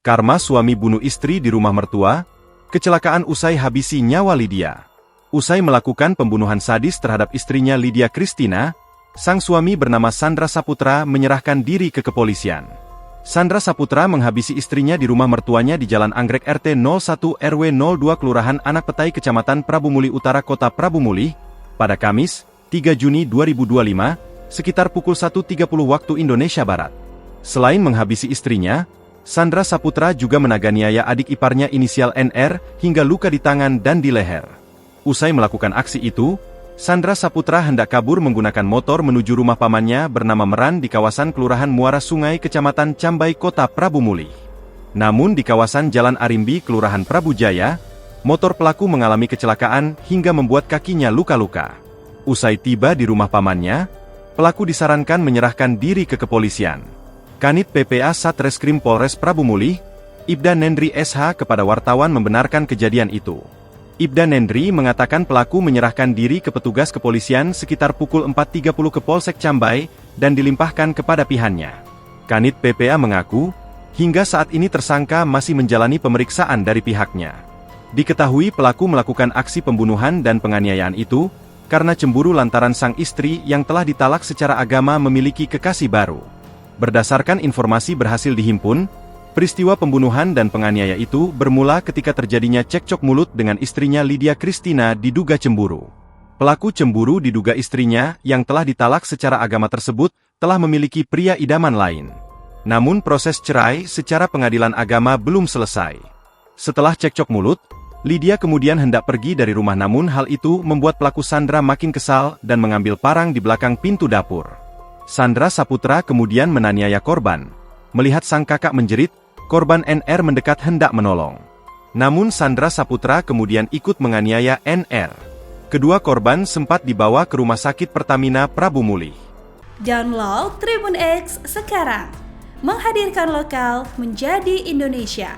Karma suami bunuh istri di rumah mertua, kecelakaan usai habisi nyawa Lydia. Usai melakukan pembunuhan sadis terhadap istrinya Lydia Christina, sang suami bernama Sandra Saputra menyerahkan diri ke kepolisian. Sandra Saputra menghabisi istrinya di rumah mertuanya di Jalan Anggrek RT 01 RW 02 Kelurahan Anak Petai Kecamatan Prabu Muli Utara Kota Prabu Muli, pada Kamis, 3 Juni 2025, sekitar pukul 1.30 waktu Indonesia Barat. Selain menghabisi istrinya, Sandra Saputra juga menganiaya adik iparnya inisial NR hingga luka di tangan dan di leher. Usai melakukan aksi itu, Sandra Saputra hendak kabur menggunakan motor menuju rumah pamannya bernama Meran di kawasan Kelurahan Muara Sungai Kecamatan Cambai Kota Prabu Muli. Namun di kawasan Jalan Arimbi Kelurahan Prabu Jaya, motor pelaku mengalami kecelakaan hingga membuat kakinya luka-luka. Usai tiba di rumah pamannya, pelaku disarankan menyerahkan diri ke kepolisian. Kanit PPA Satreskrim Polres Prabu Muli, Ibda Nendri SH kepada wartawan membenarkan kejadian itu. Ibda Nendri mengatakan pelaku menyerahkan diri ke petugas kepolisian sekitar pukul 4.30 ke Polsek Cambai dan dilimpahkan kepada pihaknya. Kanit PPA mengaku, hingga saat ini tersangka masih menjalani pemeriksaan dari pihaknya. Diketahui pelaku melakukan aksi pembunuhan dan penganiayaan itu karena cemburu lantaran sang istri yang telah ditalak secara agama memiliki kekasih baru. Berdasarkan informasi berhasil dihimpun, peristiwa pembunuhan dan penganiaya itu bermula ketika terjadinya cekcok mulut dengan istrinya Lydia Christina diduga cemburu. Pelaku cemburu diduga istrinya yang telah ditalak secara agama tersebut telah memiliki pria idaman lain. Namun proses cerai secara pengadilan agama belum selesai. Setelah cekcok mulut, Lydia kemudian hendak pergi dari rumah, namun hal itu membuat pelaku Sandra makin kesal dan mengambil parang di belakang pintu dapur. Sandra Saputra kemudian menganiaya korban. Melihat sang kakak menjerit, korban NR mendekat hendak menolong. Namun Sandra Saputra kemudian ikut menganiaya NR. Kedua korban sempat dibawa ke Rumah Sakit Pertamina Prabu Muli. Download Tribun X sekarang, menghadirkan lokal menjadi Indonesia.